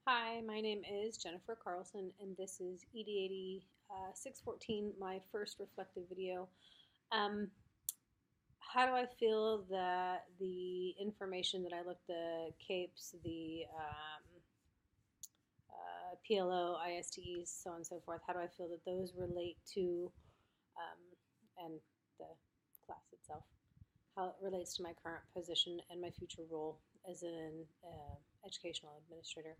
Hi, my name is Jennifer Carlson, and this is ED80 614, my first reflective video. Um, how do I feel that the information that I looked, the CAPES, the PLO, ISTEs, so on and so forth, how do I feel that those relate to, and the class itself, how it relates to my current position and my future role as an educational administrator?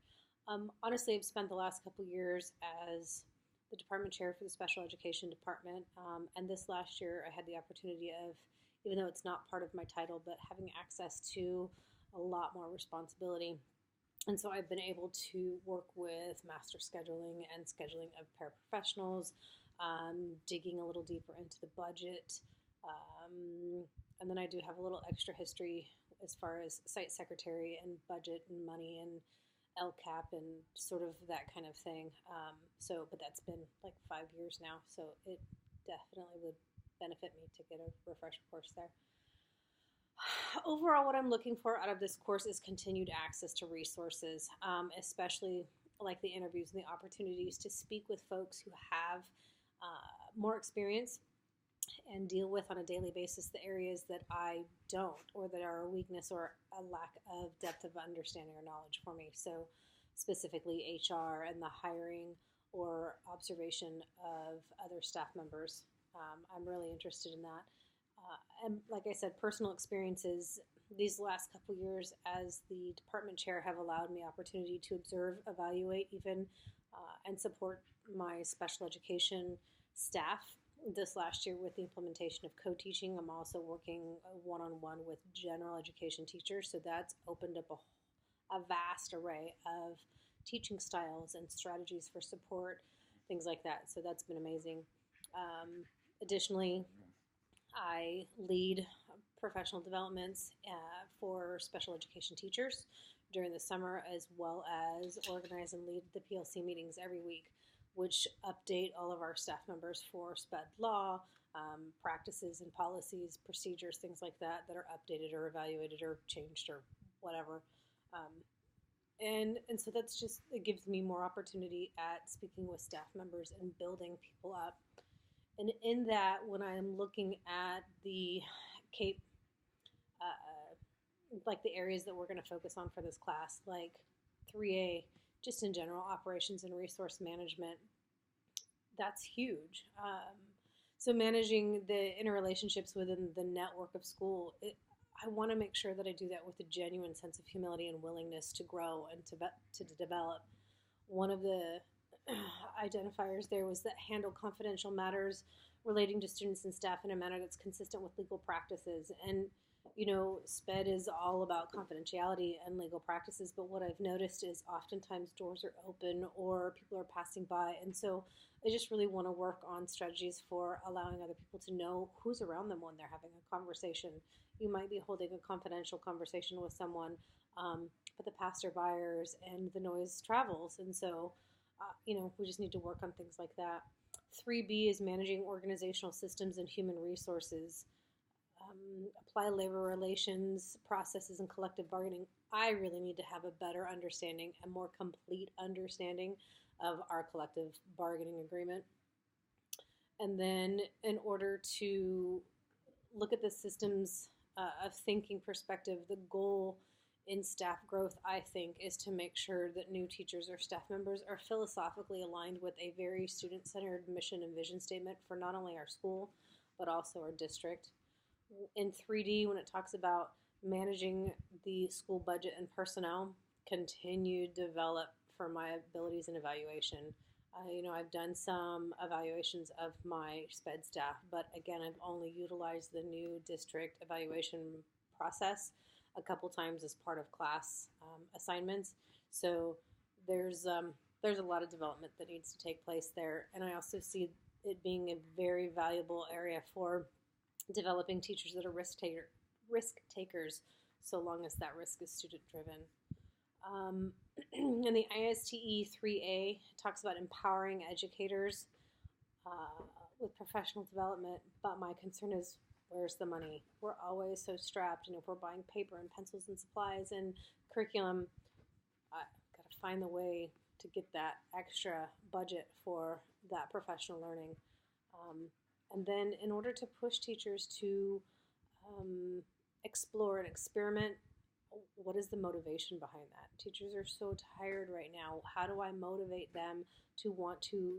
Honestly, I've spent the last couple years as the department chair for the special education department, and this last year I had the opportunity of, even though it's not part of my title, but having access to a lot more responsibility. And so I've been able to work with master scheduling and scheduling of paraprofessionals, digging a little deeper into the budget. And then I do have a little extra history as far as site secretary and budget and money and LCAP and sort of that kind of thing. But that's been like 5 years now, so it definitely would benefit me to get a refresher course there. Overall, what I'm looking for out of this course is continued access to resources, especially like the interviews and the opportunities to speak with folks who have more experience and deal with on a daily basis the areas that I don't, or that are a weakness or a lack of depth of understanding or knowledge for me. So, specifically HR and the hiring or observation of other staff members. I'm really interested in that. And like I said, personal experiences these last couple years as the department chair have allowed me opportunity to observe, evaluate, even and support my special education staff. This last year with the implementation of co-teaching, I'm also working one-on-one with general education teachers, so that's opened up a vast array of teaching styles and strategies for support, things like that. So that's been amazing. Additionally, I lead professional developments for special education teachers during the summer, as well as organize and lead the PLC meetings every week, which update all of our staff members for SPED law, practices and policies, procedures, things like that that are updated or evaluated or changed or whatever. And so that's just, it gives me more opportunity at speaking with staff members and building people up. And in that, when I'm looking at the CAPE, like the areas that we're going to focus on for this class, like 3A, just in general, operations and resource management, that's huge. So managing the interrelationships within the network of school, I want to make sure that I do that with a genuine sense of humility and willingness to grow and to develop. One of the identifiers there was that handle confidential matters relating to students and staff in a manner that's consistent with legal practices. And SPED is all about confidentiality and legal practices, but what I've noticed is oftentimes doors are open or people are passing by. And so I just really want to work on strategies for allowing other people to know who's around them when they're having a conversation. You might be holding a confidential conversation with someone, but the passerbyers and the noise travels. And so, we just need to work on things like that. 3B is managing organizational systems and human resources. Apply labor relations, processes, and collective bargaining. I really need to have a better understanding, a more complete understanding of our collective bargaining agreement. And then in order to look at the systems of thinking perspective, the goal in staff growth, I think, is to make sure that new teachers or staff members are philosophically aligned with a very student-centered mission and vision statement for not only our school, but also our district. In 3D, when it talks about managing the school budget and personnel, continue to develop for my abilities and evaluation. I've done some evaluations of my SPED staff, but again, I've only utilized the new district evaluation process a couple times as part of class assignments. So there's a lot of development that needs to take place there, and I also see it being a very valuable area for developing teachers that are risk takers, so long as that risk is student driven. And the ISTE 3A talks about empowering educators with professional development, but my concern is, where's the money? We're always so strapped, if we're buying paper and pencils and supplies and curriculum, I've got to find the way to get that extra budget for that professional learning. And then in order to push teachers to explore and experiment, what is the motivation behind that? Teachers are so tired right now. How do I motivate them to want to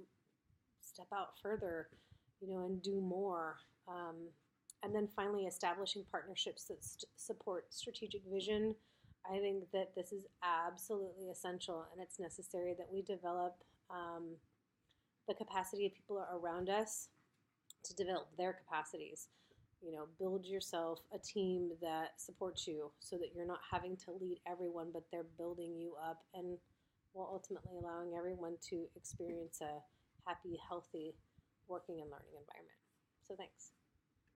step out further, and do more? And then finally, establishing partnerships that support strategic vision. I think that this is absolutely essential, and it's necessary that we develop the capacity of people around us to develop their capacities. Build yourself a team that supports you so that you're not having to lead everyone, but they're building you up, and while ultimately allowing everyone to experience a happy, healthy working and learning environment. So thanks.